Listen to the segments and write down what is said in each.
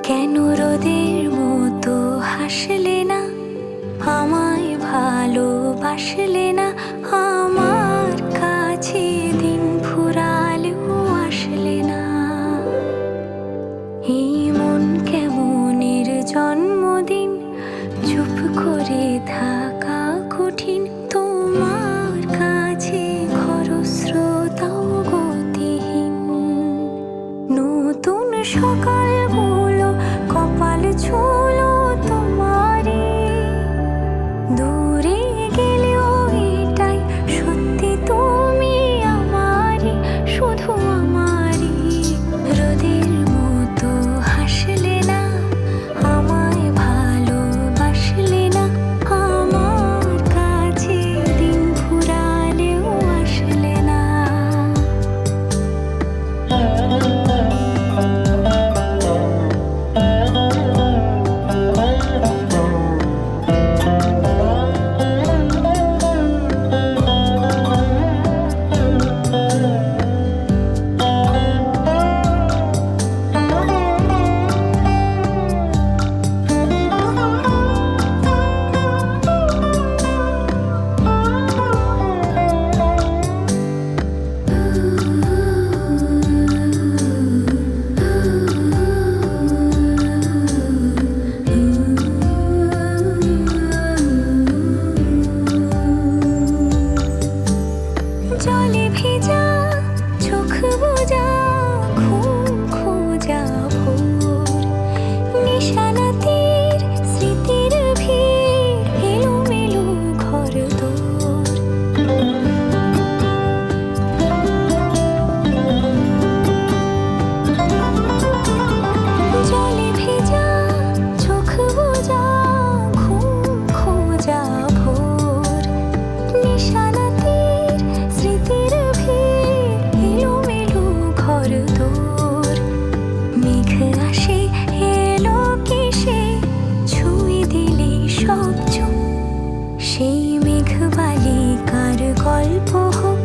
কেন রোদের মতো হাসলে না, আমায় ভালোবাসলে না, আমার কাছে দিন ফুরালেও আসলে না। এই মন কেমনের জন্মদিন, চুপ করে থাকা কঠিন, তোমার কাছে খরস্রোতাও গতিহীন। নতুন সকালগুলো কপাল ছুলো তোমারে, দূরে গেলেও এটাই সত্যি তুমি আমারই, শুধু আমারই। রোদের মতো হাসলে না, আমায় ভালোবাসলে না, আমার কাছে দিন ফুরালেও আসলে না। জলে ভেজা চোখ বোঝা, ঘুম খোঁজা ভোর, নিশানাতের স্মৃতির ভিড়, এলোমেলো ঘরদোর। জলে ভেজা চোখ বোঝা, ঘুম খোঁজা ভোর, নিশানাতের স্মৃতির ভিড়, এলোমেলো ঘরদোর। মেঘ আসে এলো কিসে, ছুঁয়ে দিলে সব চোখ। সেই মেঘ বালিকার গল্প হোক,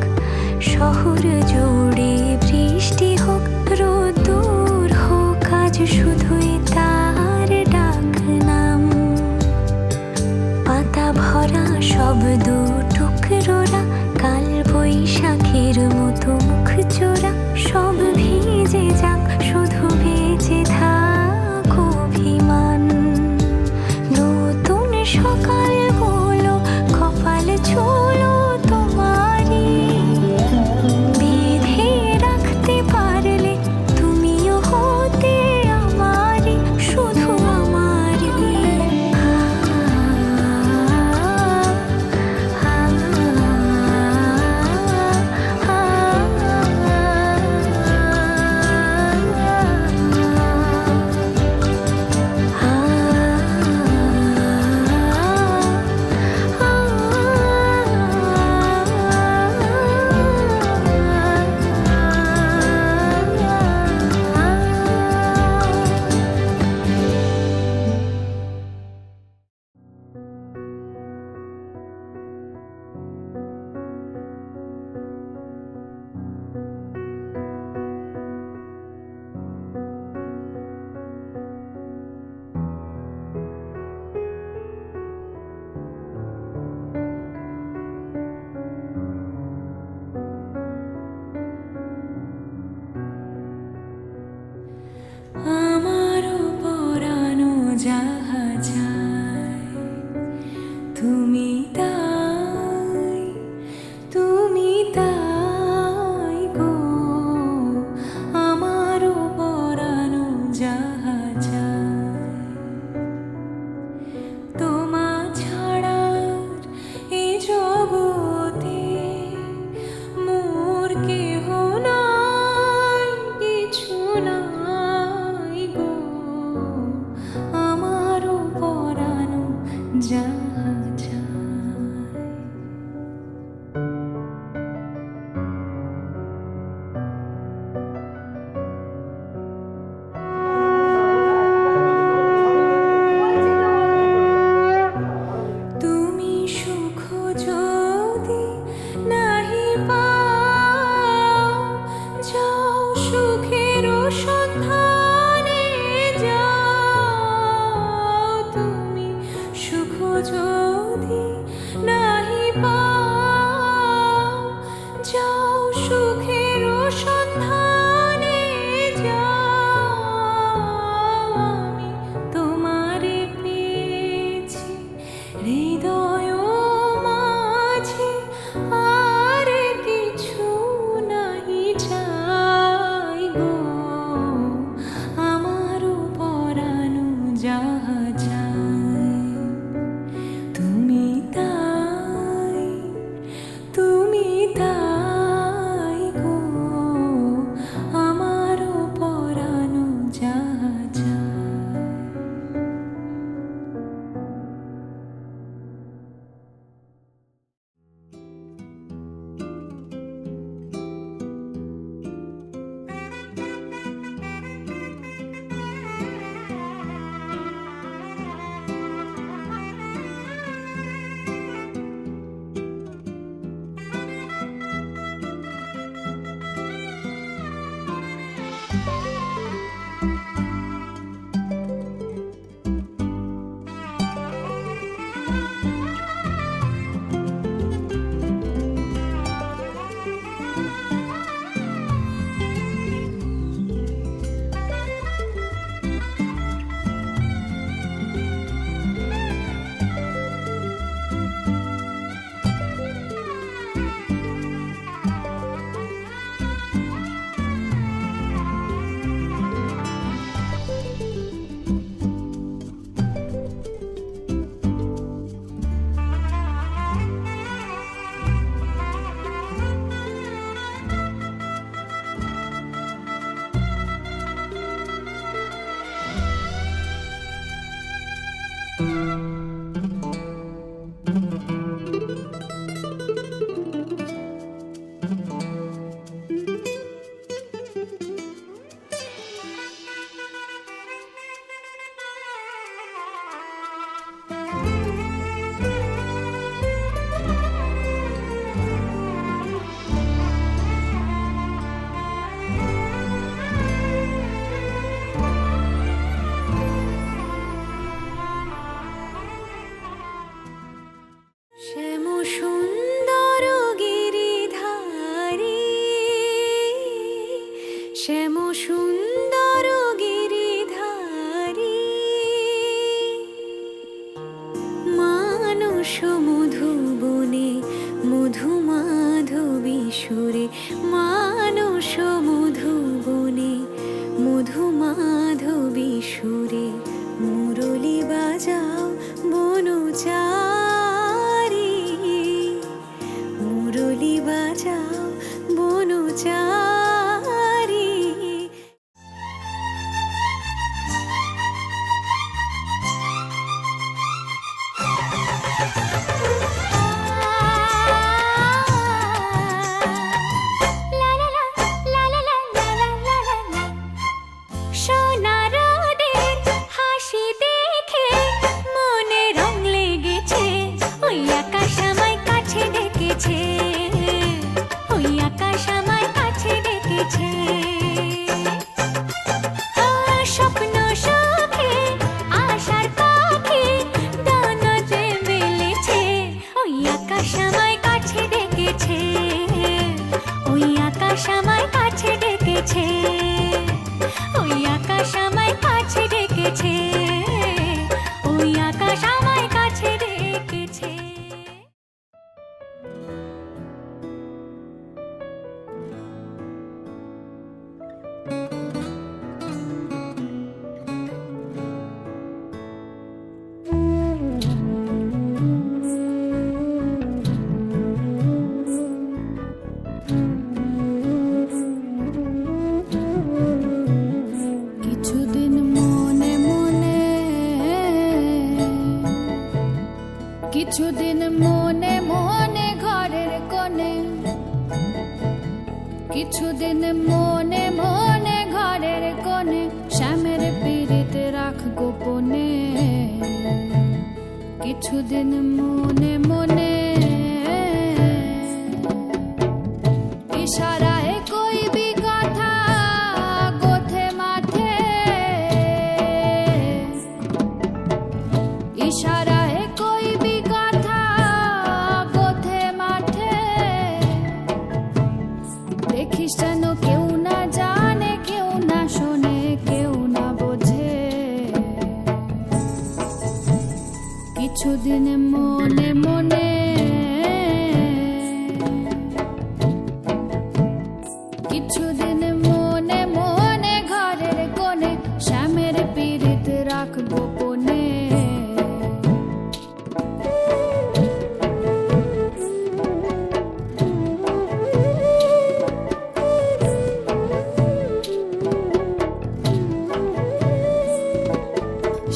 শহর জুড়ে বৃষ্টি হোক, রোদ্দুর হোক আজ শুধুই তার ডাক নাম। পাতা ভরা শব্দ টুকরোরা, কাল বৈশাখের মতো মুখ চোরা, সব ভিজে যাক, শুধু বেঁচে থাক অভিমান। নতুন সকালগুলো কপাল ছুলো তোমারই, বেঁধে রাখতে পারলে তুমিও হতে আমারই, শুধু আমারই। যাহা যায়। তুমি সুখ যদি নাহি পাও, যাও সুখের সন্ধানে যাও। তুমি সুখ যদি নাহি পাও, যাও সুখের সন্ধানে যাও। আমি তোমারে পেয়েছি হৃদয় মাঝে, আর কিছু নাহি চাই গো। আমারও পরানো যাহা চাই, তুমি তাই, তুমি তাই গো। আমারও পরানো যাহা চাই। শ্যাম সুন্দর গিরিধারী, শ্যাম সুন্দর গিরিধারী, মানস মধুবনে মধু মাধবী সুরে, মানস মধুবনে মধু মাধবী সুরে। মুরলী বাজাও বনচারী, মুরলী বাজাও বনচারী। La la কিছুদিন মনে মনে ঘরের কোণে, কিছুদিন মনে মনে ঘরের কোণে, শ্যামের পীড়িত রাখ গোপনে। কিছুদিন মনে মনে ইশারায় কইবি কথা গোথে মাঠে, ইশারায় কইবি কথা গোথে মাঠে। দেখিস যেন কেউ না জানে, কেউ না শোনে, কেউ না বোঝে। কিছুদিন মনে মনে, কিছুদিন মনে মনে ঘরের কোণে, শ্যামের পীড়িত রাখ গোপনে।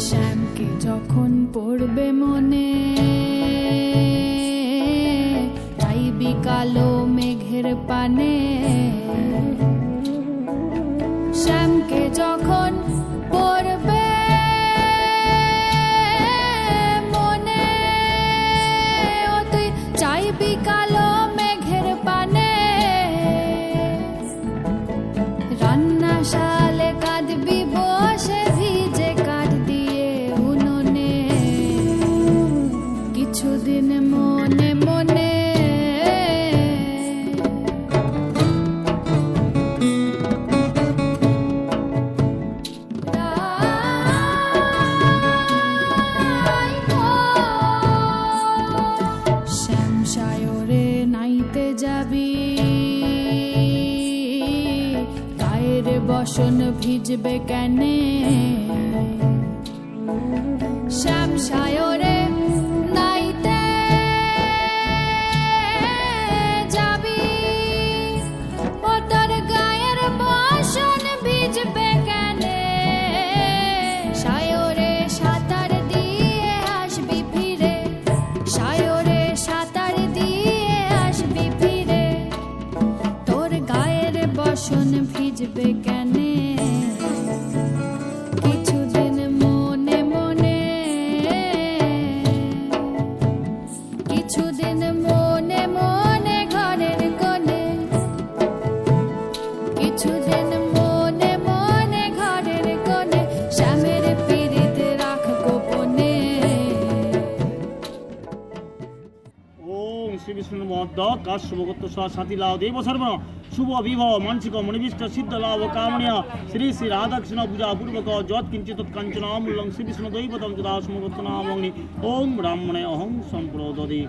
শ্যামকে যখন পড়বে মনে, চাইবি কালো মেঘের পানে। শ্যামকে যখন পড়বে মনে, ও তুই চাইবি কালো মেঘের পানে। রান্না শালে কাঁদবি বসে ভিজে কাঠ দিয়ে উনুনে। কিছুদিন মনে মনে, শ্যাম সায়রে নাইতে যাবি, গায়ের বসন ভিজবে কেনে। শ্যাম সায়রে নাইতে যাবি, ও তোর গায়ের বসন ভিজবে কেনে। সায়রে সাঁতার দিয়ে আসবি ফিরে, সায়রে সাঁতার দিয়ে আসবি ফিরে, তোর গায়ের বসন ভিজবে কেনে। কিছুদিন মনে মনে, কিছুদিন মনে মনে ঘরের কোণে, কিছুদিন মনে মনে ঘরের কোণে, শ্যামের পীড়িত রাখ গোপনে। ওম শ্রী বিষ্ণু মহদ্দ কাশ শুভগত সাথী লাভ দেব সর্ব শুভ বিভব মানসিক মণিবিষ্ট সিদ্ধ লাভ কামনীয় শ্রী শ্রী রাধাকৃষ্ণ পূজা পূর্বক যৎ কিঞ্চিত কাঞ্চনামূলং শ্রী বিষ্ণু দৈবতম যদা সমগত নামগ্নি ওম ব্রাহ্মণে অহং সম্প্রদদে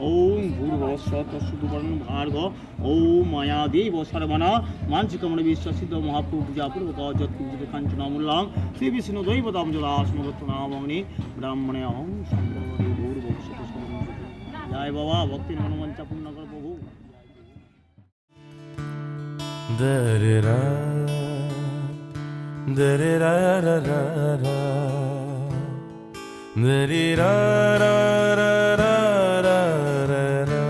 ওম ভূর্ভুবস্বঃ তৎসবিতুর্বরেণ্যং ভার্গো ওম মায়া দেব সর্বনা মানসিক মণিবিষ্ট সিদ্ধ মহাপ্রভু পূজা পূর্বক যৎ কিঞ্চিত কাঞ্চনামূলং শ্রী বিষ্ণু দৈবতম যদা সমগত নামগ্নি ব্রাহ্মণে অহং সম্প্রদদে ভূর্ভুবস্বঃ তৎসবিতুর্বরেণ্যং। জয় বাবা ভক্তির মনোমঞ্চা পূর্ণ কর প্রভু। Da-da-da, da-da-da-da-da-da, da-da-da-da-da-da-da,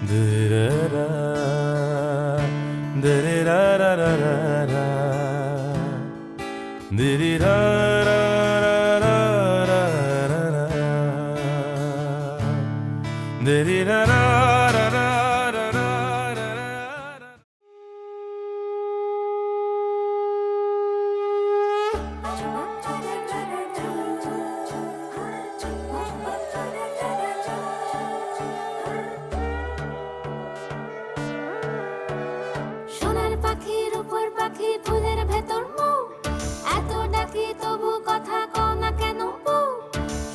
da-da-da, da-da-da-da-da-da, da-da-da-da-da-da, সোনার পাখির উপর পাখি ফুলের ভেতর মৌ, এত ডাকি তবু কথা কও না কেন বউ।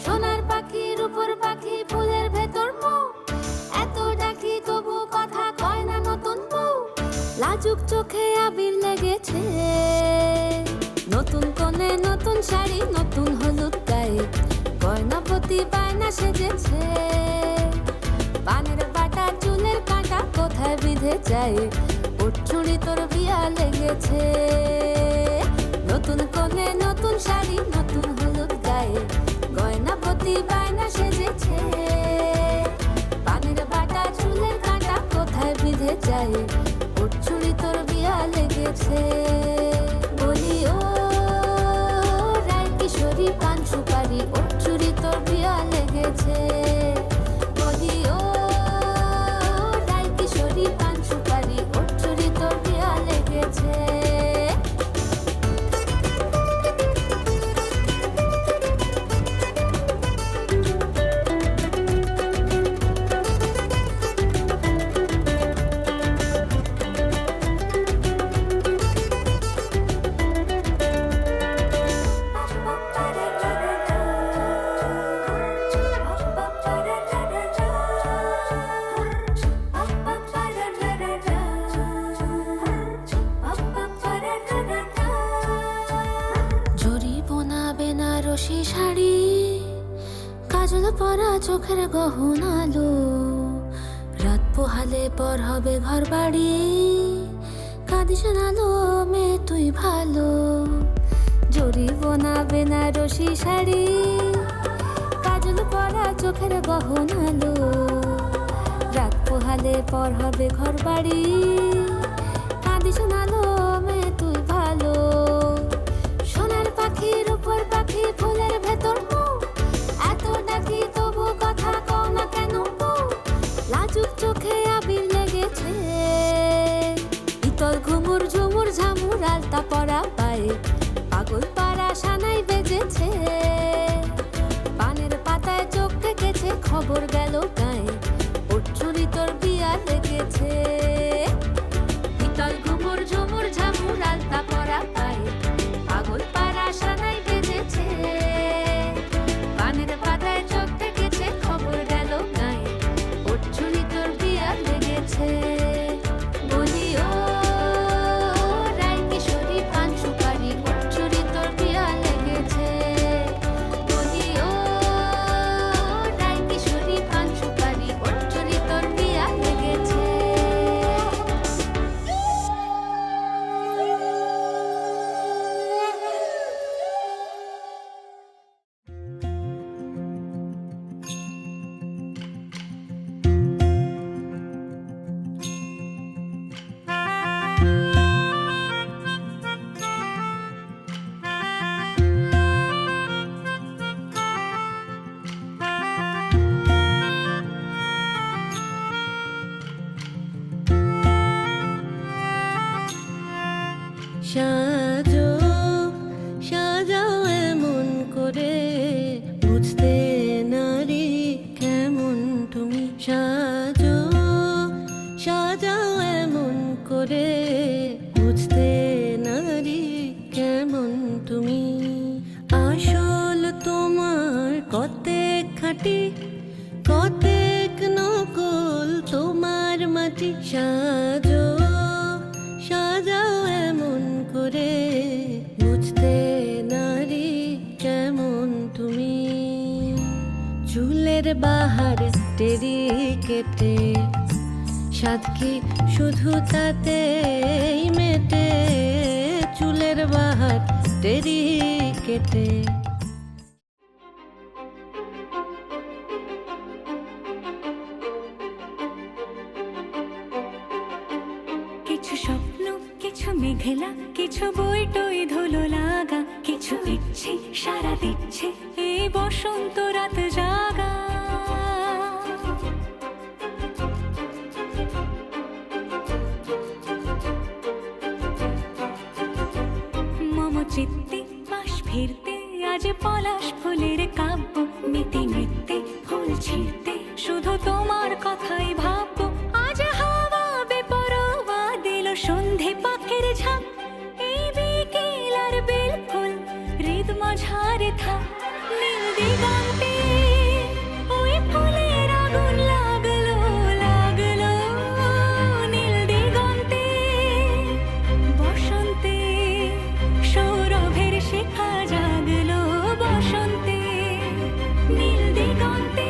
সোনার পাখির উপর পাখি ফুলের ভেতর মৌ, এত ডাকি তবু কথা কয় না নতুন বউ। লাজুক চোখে আবির লেগেছে, নতুন কোণে নতুন শাড়ি নতুন হলুদ গায়ে, গয়নাপতি বায়না সেজেছে। পানের বাটা চুলের কাঁটা কোথায় বিঁধে যায়, উঠছুড়ি তোর বিয়া লেগেছে। নতুন কোণে নতুন শাড়ি নতুন হলুদ গায়ে, গয়নাপতি গায়ে, ওর চুড়ি তোর বিয়া লেগেছে। বলি ও রায় কিশোরী পান সুপারি, ওর চুড়ি তোর বিয়া লেগেছে। বলি ও রায় কিশোরী পান সুপারি, ওর চুড়ি তোর বিয়া লেগেছে। বেনারসি শাড়ি, কাজল পরা চোখের গহনালো, রাত পোহালে পর হবে ঘর বাড়ি, কাঁদিস নালো মেয়ে তুই ভালো। জরি বোনা বেনারসি শাড়ি, কাজল পরা চোখের গহনালো, রাত পোহালে পর হবে ঘর বাড়ি, কাঁদিস নালো মেয়ে তুই ভালো। সোনার পাখির উপর পাখি ফুলের ভেতর মৌ, এত ডাকি তবু কথা কও না কেন বউ? লাজুক চোখে আবির লেগেছে, ইতল ঘুমুর ঝুমুর ঝামুর আলতা পরা পায়ে, পাগল পাড়া সানাই বেজেছে। পানের পাতায় চোখ থেকেছে, খবর গেল গায়ে, ওর চুরি তোর বিয়া লেগেছে। ইতল ঘুমুর ঝুমুর ঝামুর আলতা পরা পায়ে, পাগল পাড়া সানাই বেজেছে। পানের পাতায় চোখ থেকেছে, খবর গেল গায়ে, ওর চুরি তোর বিয়া লেগেছে। বলি ও রায় কিশোরী পান সুপারি, ওর চুরি তোর বিয়া লেগেছে। বলি ও রায় কিশোরী পান সুপারি, ওর চুরি তোর বিয়া লেগেছে। সাজো সাজাও এমন করে, বুঝতে নারী কেমন তুমি। সাজো সাজাও এমন করে, বুঝতে নারী কেমন তুমি। আসল তোমার কতেক খাঁটি, কতেক নকল তোমার মাটি। সাজো সাজাও এমন করে, বুঝতে নারী কেমন তুমি। চুলের বাহার টেরি কেটে, সাদ কি শুধু তাতেই মেটে। চুলের বাহার টেরি কেটে। কিছু স্বপ্ন, কিছু মেঘলা, কিছু বই টই ধুলো লাগা, কিছু ইচ্ছে সারা দিচ্ছে এই বসন্ত রাত জাগা। মম চিত্তে পাশ ফিরতে, আজ পলাশ ফুলের কাব্য, মেতে নৃত্যে ফুল ছিঁড়তে, শুধু তোমার কথাই ভাববো। আজ হাওয়া বেপরোয়া দিল সন্ধে পাখির ঝাঁক, এই বিকেল আর বেল ফুল হৃদ মাঝারে থাক। নীল দিগন্তে ওই ফুলের আগুন লাগলো লাগলো, নীল দিগন্তে বসন্তে সৌরভের শিখা জাগলো। বসন্তে নীল দিগন্তে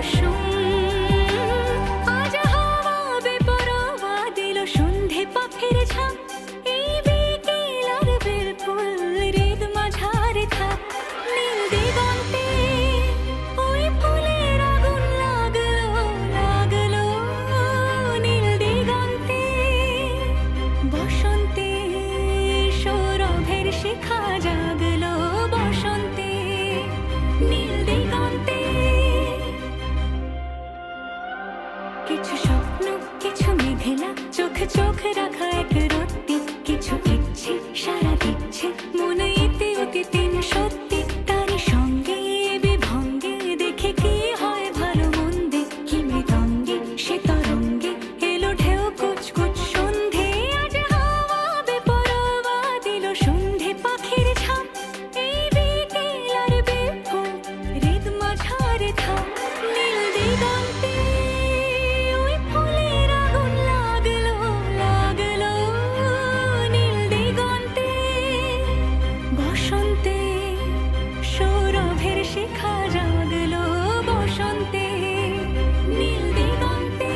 কুসুম আজ হাওয়া বেপরোয়া দিল সন্ধে পাখির ঝাঁক এই বিকেল আর বেলফুল হৃদ মাঝারে থাক নীল দিগন্তে ওই ফুলের আগুন লাগলো লাগলো নীল দিগন্তে বসন্তে সৌরভের শিখা জাগলো বসন্তে নীল দিগন্তে কিছু স্বপ্ন কিছু মেঘলা চোখ চোখ রাখা এক রত্তি কিছু ইচ্ছে সারা দিচ্ছে মনে ইতি অতি তিন সত্যি তারই সঙ্গে বিভঙ্গে দেখে কি হয় ভালো মন্দে কি মৃদঙ্গে সে তরঙ্গে এলো ঢেউ কুচকুচ সন্ধে আজ হাওয়া বেপরোয়া দিল সন্ধে পাখির ঝাঁক এই বিকেল আর বেফুল হৃদ মাঝারে থাক নীল দিগন্তে ওই ফুলের আগুন লাগলো লাগলো নীল দিগন্তে বসন্তে সৌরভের শিখা জাগলো বসন্তে নীল দিগন্তে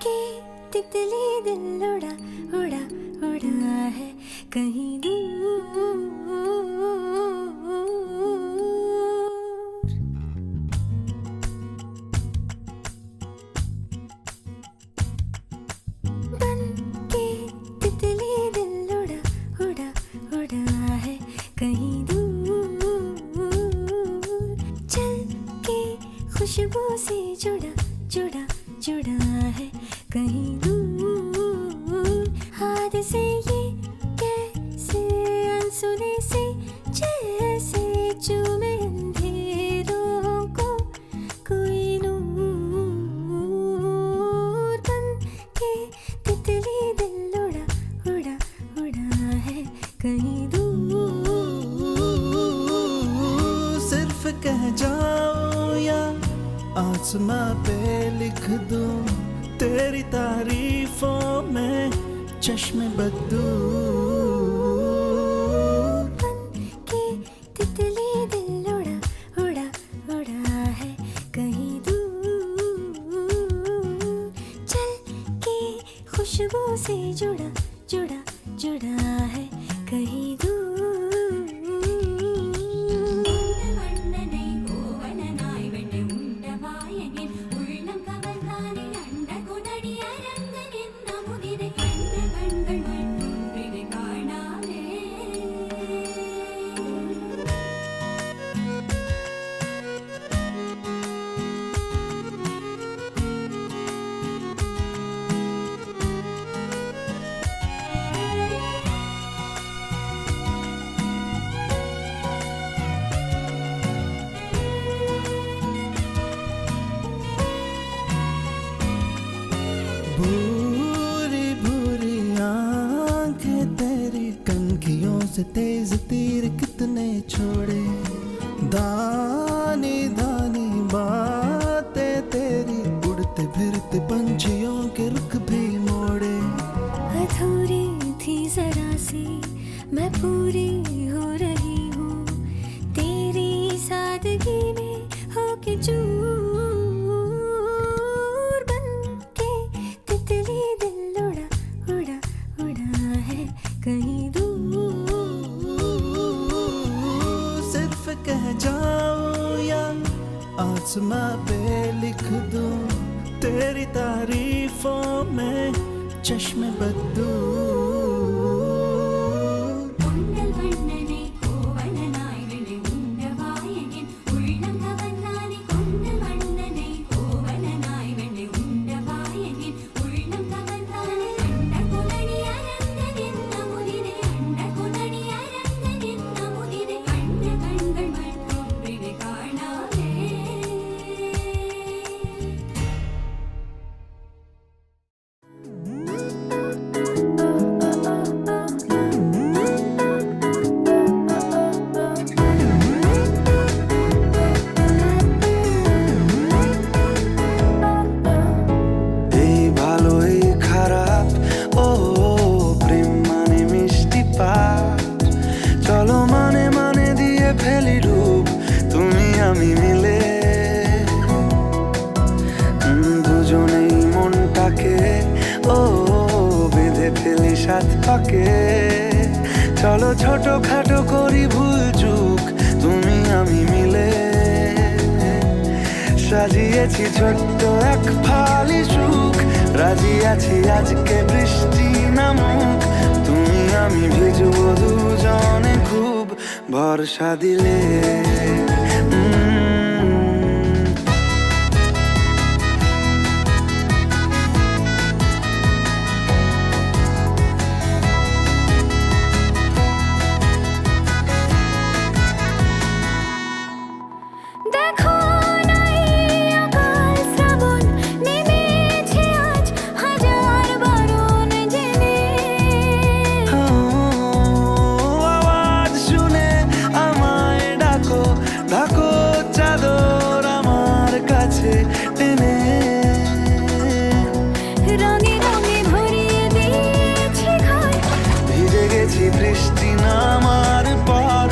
के तितली दिल उड़ा उड़ा उड़ा है कहीं दूर बन के तितली दिल उड़ा उड़ा उड़ा है कहीं दूर चल के खुशबू से जुड़ा जुड़ा जुड़ा है कहीं दूर हाथ से ये कैसे अनसुने से जैसे चूमे अंधेरों को कोई नूर बन के तितली दिल उड़ा उड़ा उड़ा है कहीं दूर सिर्फ कह जाओ या आसमां पे लिख दूं तेरी तारीफों में चश्मे बदू बन के तितली दिल उड़ा उड़ा उड़ा है कहीं दूर चल के खुशबू से जुड़ा जुड़ा जुड़ा है कहीं दूर भूरी भूरी आंखें तेरी कनखियों से तेज तीर कितने छोड़े दानी दानी बातें तेरी चश्मे बद्दू ഉണ്ടൽ വണ്ണനെ കോവലനായി വിളി ഉണ്ടവായകൻ ഉള്ളം കവന്നാനെ കൊണ്ടൽ വണ്ണനെ കോവലനായി വിളി ഉണ്ടവായകൻ ഉള്ളം കവന്നാനെ അണ്ടകുലണിയരന്തനെന്ന മുദിനെ അണ്ടകുലണിയരന്തനെന്ന മുദിനെ കണ്ട കൺകൾ മറ്റും വിളി കാണാതെ এই ভালো এই খারাপ ও প্রেম মানে মিষ্টি পাঠ চলো মানে মানে দিয়ে ফেলি রূপ তুমি আমি মিলে দুজনেই মনটাকে ও বেঁধে ফেলি সাত পাকে চলো ছোট খাটো করি ভুল চুক তুমি আমি মিলে সাজিয়েছি ছোট্ট এক ফালি সুখ রাজি আছি আজকে বৃষ্টি নামুক তুমি আমি ভিজবো দুজনে খুব ভরসা দিলে দেখো নাই আকাল শ্রাবণ নেমেছে আজ হাজার বারণ জেনে আওয়াজ শুনে আমায় ডাকো ডাকো চাদর আমার কাছে টেনে রঙে রঙে ভরিয়ে দিয়েছি ঘর ভিজে গেছি বৃষ্টি নামার পর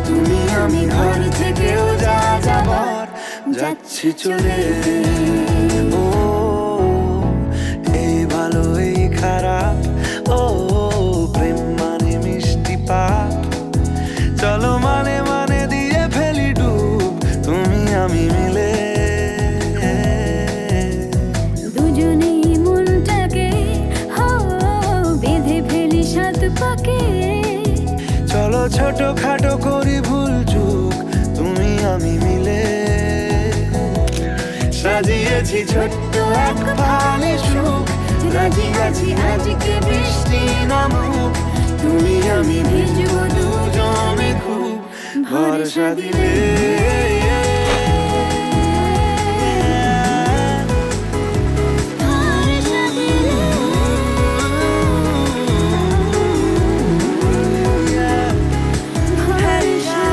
তুমি আমি ঘর থেকেও যা যাবার যাচ্ছি চলে ও এই ভালো এই খারাপ ও প্রেম মানে মিষ্টি পাপ চলো মানে মানে দিয়ে ফেলি ডুব তুমি আমি মিলে দুজনেই মনটাকে হো বেঁধে ফেলি সাত পাকে চলো ছোট খাটো করি ভুল চুক তুমি আমি মিলে সাজিয়েছি ছোট্ট এক ফালি সুখ রাজি আছি আজকে বৃষ্টি নামুক তুমি আমি ভিজবো দুজনে খুব ভরসা দিলে ভরসা দিলে ভরসা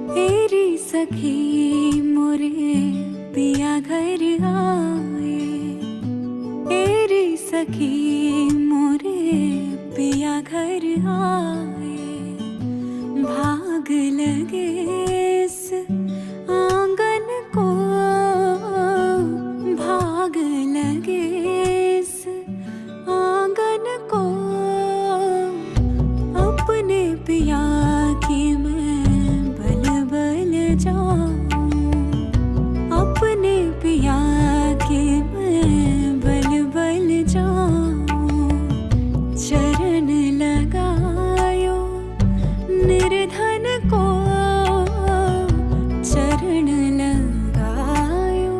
तेरी सखी मोरे पिया घर आए तेरी सखी मोरे पिया घर आए भाग लगे इस आंगन को भाग लगे इस आंगन को अपने पिया की मैं बल बल जाऊं अपने पिया के मैं बल बल जाऊं चरण लगायो निर्धन को चरण लगायो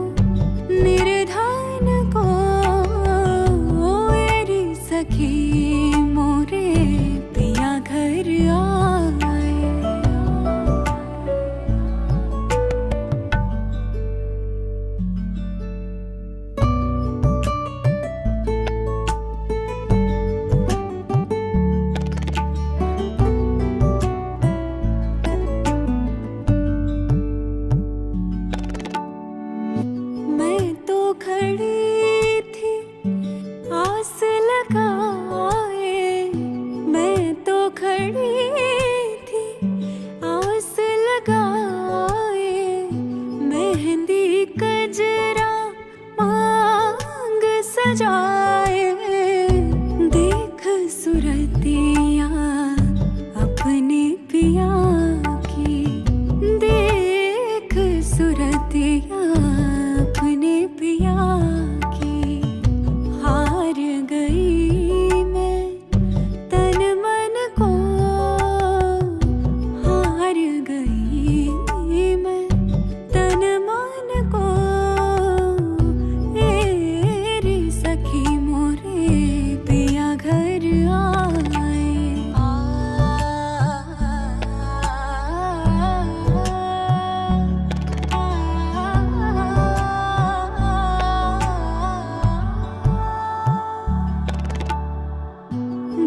निर्धन को मेरी सखी मोरे पिया घर आए मैं तो खड़ी थी आस लगाए मैं तो खड़ी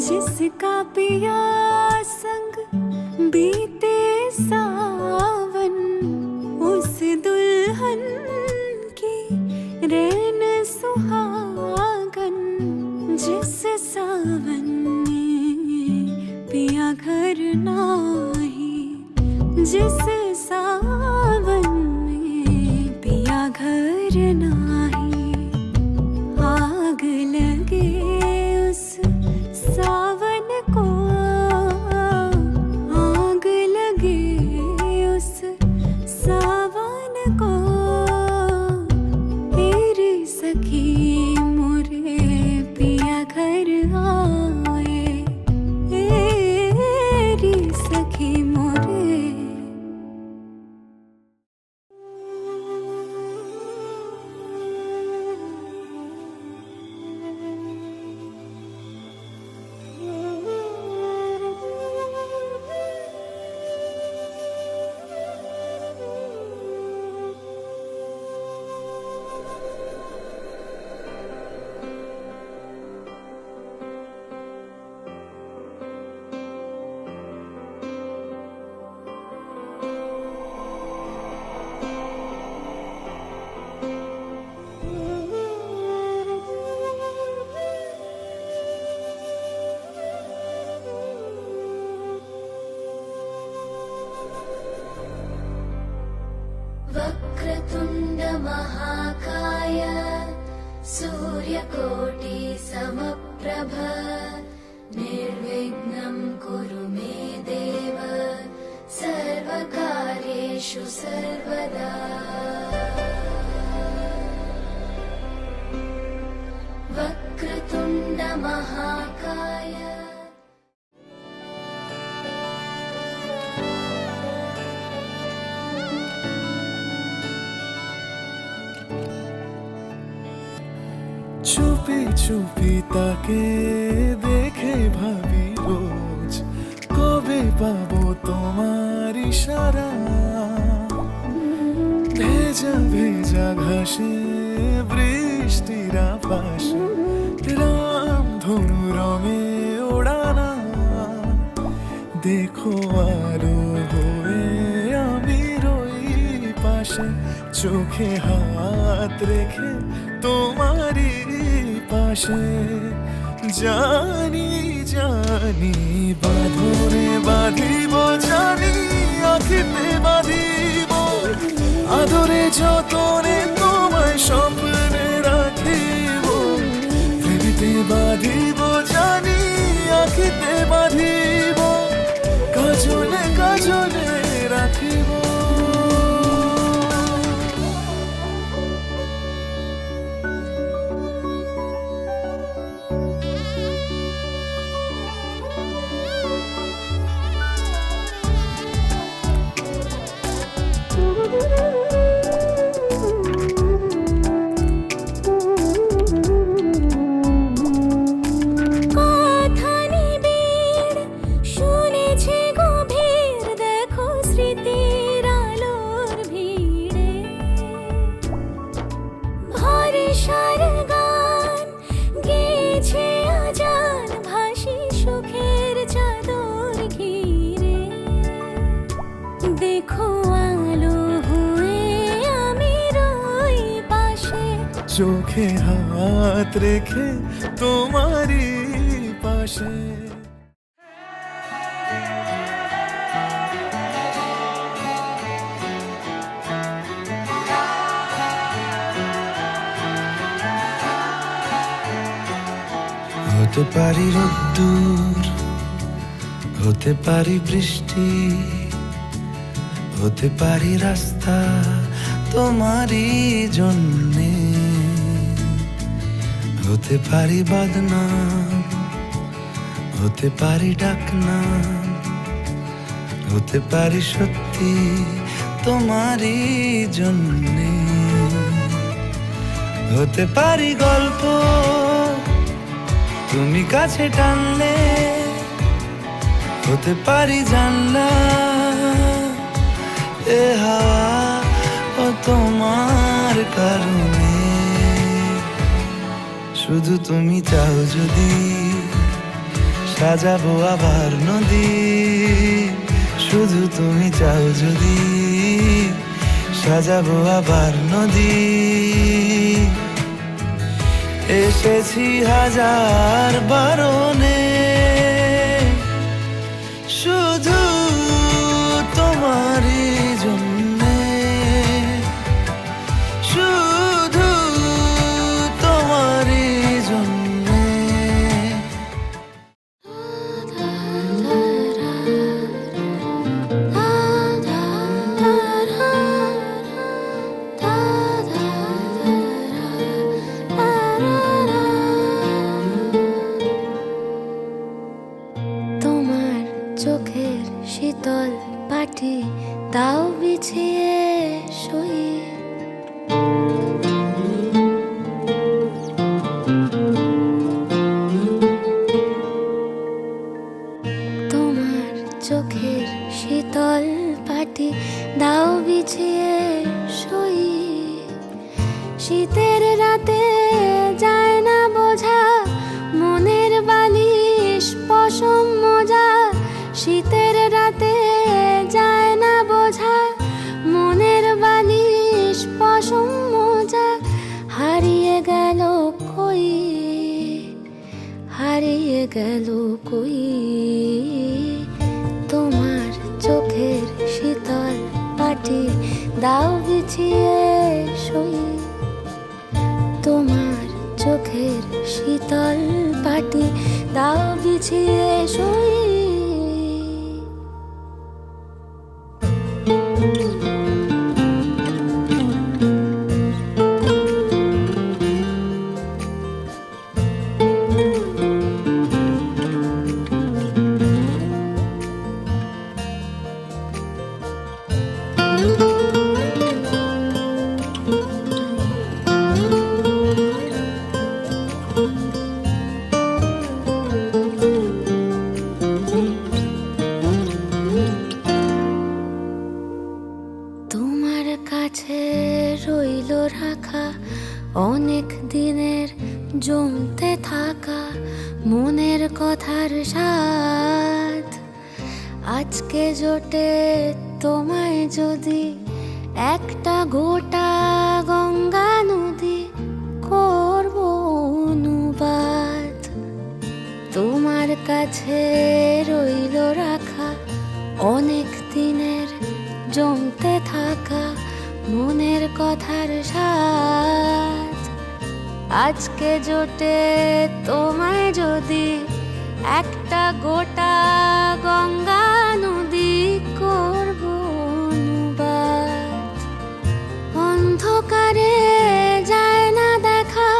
जिसका पिया संग बीते सावन, उस दुल्हन की रैन सुहागन। जिस सावन में पिया घर नाही, जिस सावन में पिया घर नाही, आग लगे उस सावन को, आग लगे उस सावन को। तेरी सखी मोरे पिया घर आए, तेरी सखी मोरे। वक्रतुण्ड महाकाय सूर्यकोटि समप्रभ, निर्विघ्नं कुरु मे देव, सर्वकार्येषु सर्वदा। वक्रतुण्ड महाकाय। চুপি চুপি তাকে দেখে ভাবি রোজ, কবে পাবো তোমার ইশারা। ভেজা ভেজা ঘাসে বৃষ্টির আভাসে, রামধনু রঙে ওড়ানা। দেখো আলো হয়ে আমি রই পাশে, চোখে হাত রেখে তোমারই পাশে। জানি জানি বাঁধনে বাঁধিব, জানি আখিতে বাঁধিব, আদরে যতনে তোমায় স্বপ্নে রাখিব। প্রেমেতে বাঁধিব, জানি আখিতে বাঁধিব, কাজলে কাজলে রাখিব। চোখে হাত রেখে তোমারই পাশে। হতে পারি রোদ্দুর, হতে পারি বৃষ্টি, হতে পারি রাস্তা তোমারই জন্যে। হতে পারি বদনাম, হতে পারি ডাকনাম, হতে পারি সত্যি তোমারই জন্যে। হতে পারি গল্প তুমি কাছে টানলে, হতে পারি জানলা এ হাওয়া ও তোমার কারণে। শুধু তুমি চাও যদি সাজাবো আবার নদী, শুধু তুমি চাও যদি সাজাবো আবার নদী। এসেছি হাজার বারণে, শুধু তোমারই জন্যে, শুধু তোমারই জন্যে। তোমার চোখের শীতল পাটি তাও বিছিয়ে শুই, তোমার চোখের শীতল পাটি দাও বিছিয়ে শুই। শীতের রাতে যায় না বোঝা মনের বালিশ পশম মোজা, শীতের রাতে যায় না বোঝা মনের বালিশ পশম মোজা। হারিয়ে গেল কই, হারিয়ে গেল কই, তোমার চোখের শীতল পাটি দাও বিছিয়ে শুই। তোমার চোখের শীতল পাটি দাও বিছিয়ে শুই। তোমার কাছে রইল রাখা অনেক দিনের জমতে থাকা মনের কথার স্বাদ, আজকে জোটে তোমায় যদি একটা গোটা গঙ্গা নদী করব অনুবাদ। তোমার কাছে রইল রাখা অনেক দিনের জমতে থাকা মনের কথার স্বাদ, আজকে জোটে তোমায় যদি একটা গোটা গঙ্গা নদী করব অনুবাদ। অন্ধকারে যায় না দেখা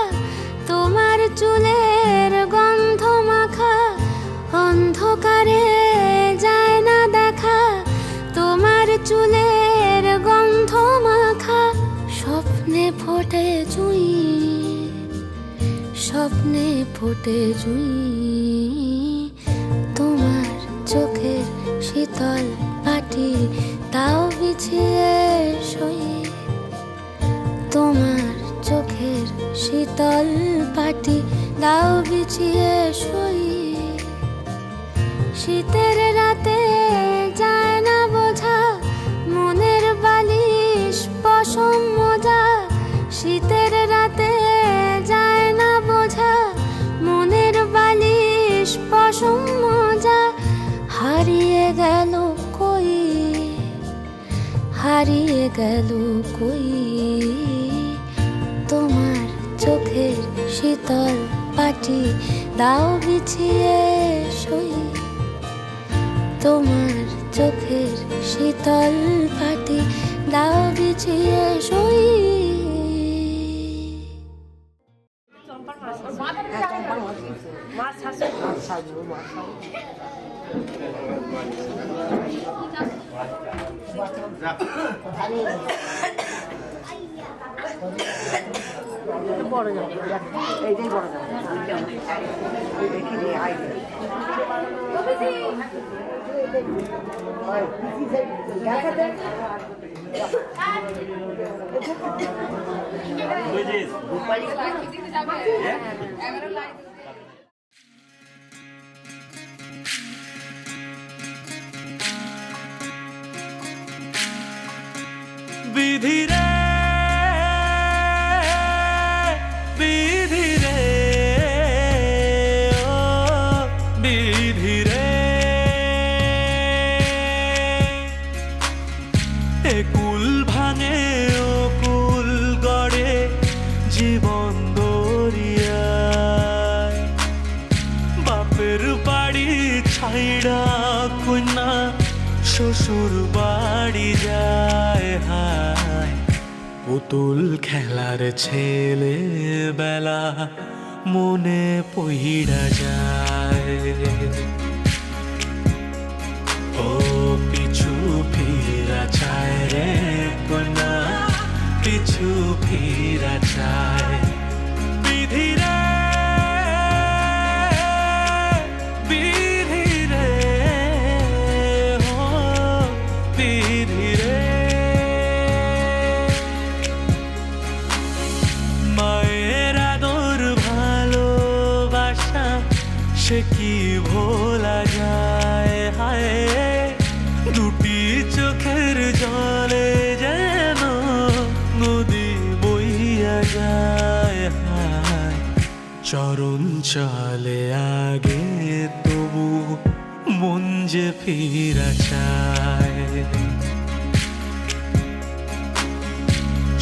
তোমার চুলের গন্ধ মাখা, অন্ধকারে যায় না দেখা তোমার চুলের গন্ধ মাখা। স্বপ্নে ফোটে জুঁই, স্বপ্নে ফোটে জুঁই, তোমার চোখের শীতল পাটি তাও বিছিয়ে শুই। তোমার চোখের শীতল পাটি দাও বিছিয়ে শুই। শীতের রাতে যায় না বোঝা মনের বালিশ পশম মোজা, শীতের রাতে যায় না বোঝা মনের বালিশ পশম মোজা। হারিয়ে গেল কই, হারিয়ে গেল কই, তোমার চোখের শীতল পাটি দাও বিছিয়ে শুই। তোমার চোখের শীতল পাটি দাও বিছিয়ে শুই। বড় যাবে এইটাই বড় যাবে দেখি রে আই বিধিরে একুল ভাঙে ও কুল গড়ে জীবন দরিয়ায় বাপের বাড়ি ছাইড়া কন্যা শ্বশুর বাড়ি যায় হায় পুতুল খেলার ছেলে বেলা মনে পইড়া যায় ও পিছু ফিরা চায় রে কন্যা পিছু ফিরা চায় বিধিরে বিধিরে ও বিধিরে মায়ের আদর ভালোবাসা সে কি ভোলা যায় হায় দুটি চোখের জলে যেন নদী বইয়া যায় হায় চরণ চলে আগে তবু মন যে ফিরা চায়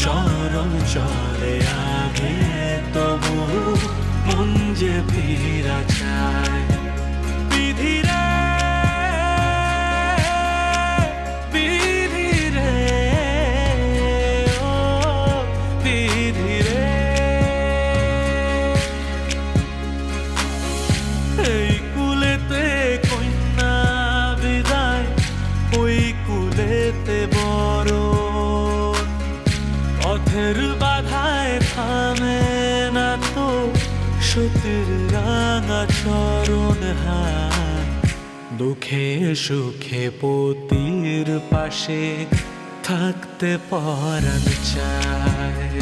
চরণ চলে আগে তবু মন যে ফিরা চায় বিধিরে বিধিরে ও বিধিরে এই কুলেতে কন্যা বিদায় ওই কুলেতে বড় পথের বাধায় থামে না তো সতীর রাঙা চরণ হায় দুঃখে সুখে পতির পাশে থাকতে পরাণ চায়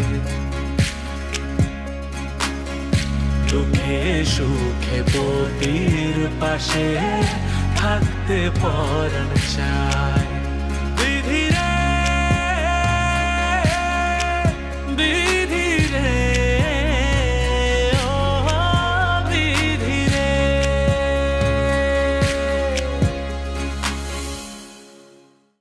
দুঃখে সুখে পতির পাশে থাকতে পরাণ চায়